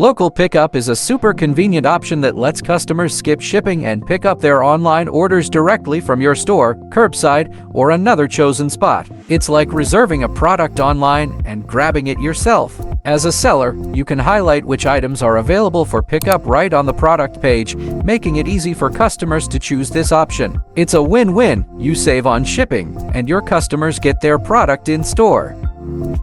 Local pickup is a super convenient option that lets customers skip shipping and pick up their online orders directly from your store, curbside, or another chosen spot. It's like reserving a product online and grabbing it yourself. As a seller, you can highlight which items are available for pickup right on the product page, making it easy for customers to choose this option. It's a win-win. You save on shipping, and your customers get their product in store.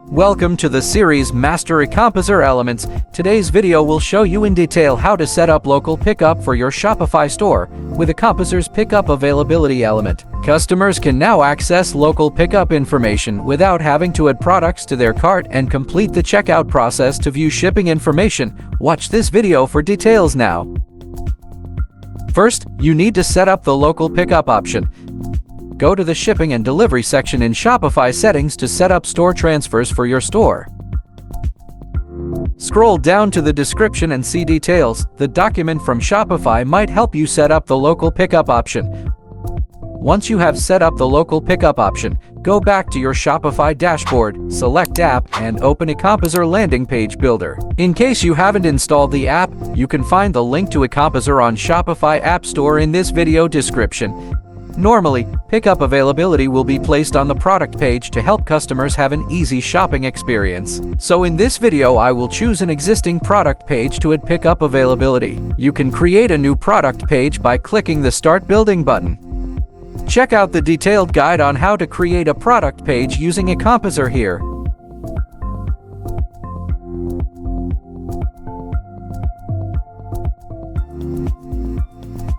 Welcome to the series Master EComposer Elements. Today's video will show you in detail how to set up local pickup for your Shopify store with EComposer's Pickup Availability element. Customers can now access local pickup information without having to add products to their cart and complete the checkout process to view shipping information. Watch this video for details now. First, you need to set up the local pickup option. Go to the Shipping and Delivery section in Shopify settings to set up store transfers for your store. Scroll down to the description and see details. The document from Shopify might help you set up the local pickup option. Once you have set up the local pickup option, go back to your Shopify dashboard, select App, and open EComposer Landing Page Builder. In case you haven't installed the app, you can find the link to EComposer on Shopify App Store in this video description. Normally, pickup availability will be placed on the product page to help customers have an easy shopping experience. So in this video, I will choose an existing product page to add pickup availability. You can create a new product page by clicking the Start Building button. Check out the detailed guide on how to create a product page using EComposer here.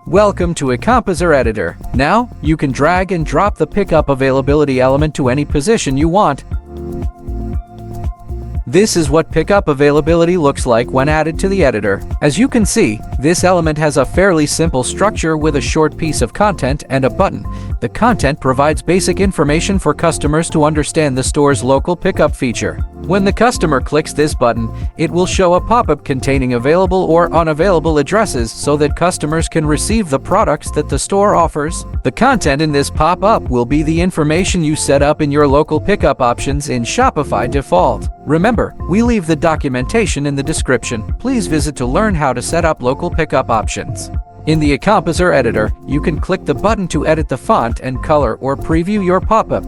Welcome to EComposer Editor. Now, you can drag and drop the pickup availability element to any position you want. This is what pickup availability looks like when added to the editor. As you can see, this element has a fairly simple structure with a short piece of content and a button. The content provides basic information for customers to understand the store's local pickup feature. When the customer clicks this button, it will show a pop-up containing available or unavailable addresses so that customers can receive the products that the store offers. The content in this pop-up will be the information you set up in your local pickup options in Shopify default. Remember, we leave the documentation in the description. Please visit to learn how to set up local pickup options. In the EComposer editor, you can click the button to edit the font and color or preview your pop-up.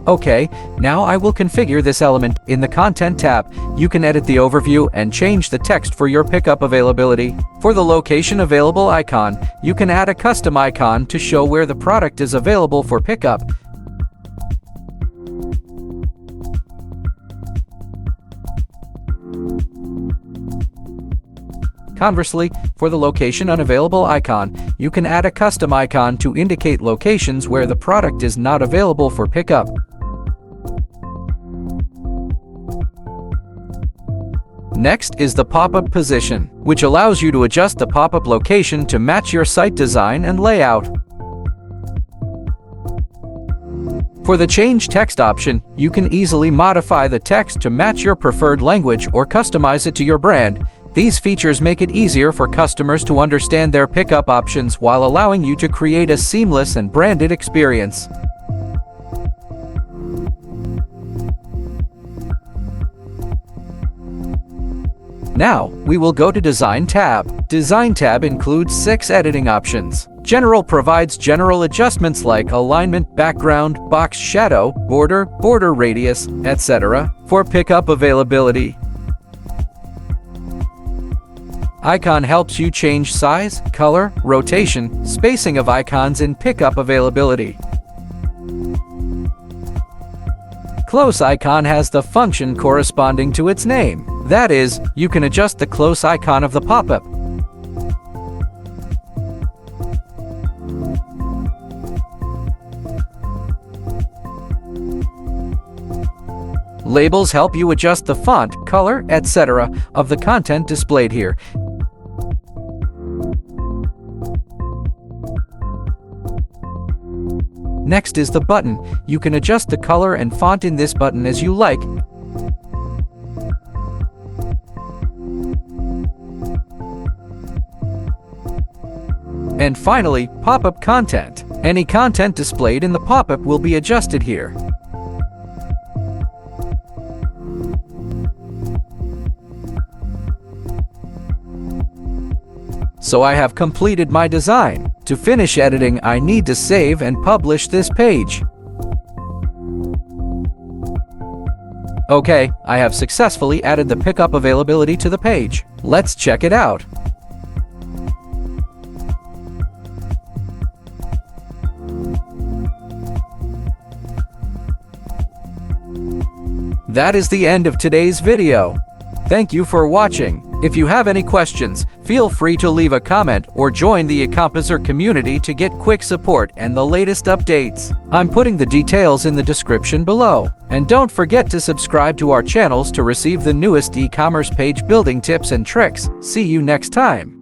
Okay, now I will configure this element. In the Content tab, you can edit the overview and change the text for your pickup availability. For the Location Available icon, you can add a custom icon to show where the product is available for pickup. Conversely, for the Location Unavailable icon, you can add a custom icon to indicate locations where the product is not available for pickup. Next is the pop-up position, which allows you to adjust the pop-up location to match your site design and layout. For the Change Text option, you can easily modify the text to match your preferred language or customize it to your brand. These features make it easier for customers to understand their pickup options while allowing you to create a seamless and branded experience. Now, we will go to Design tab. Design tab includes 6 editing options. General provides general adjustments like alignment, background, box shadow, border, border radius, etc. For pickup availability. Icon helps you change size, color, rotation, spacing of icons in pickup availability. Close icon has the function corresponding to its name. That is, you can adjust the close icon of the pop-up. Labels help you adjust the font, color, etc. of the content displayed here. Next is the button. You can adjust the color and font in this button as you like. And finally, pop-up content. Any content displayed in the pop-up will be adjusted here. so I have completed my design. To finish editing, I need to save and publish this page. Okay, I have successfully added the pickup availability to the page. Let's check it out. That is the end of today's video. Thank you for watching. If you have any questions, feel free to leave a comment or join the EComposer community to get quick support and the latest updates. I'm putting the details in the description below. And don't forget to subscribe to our channels to receive the newest e-commerce page building tips and tricks. See you next time.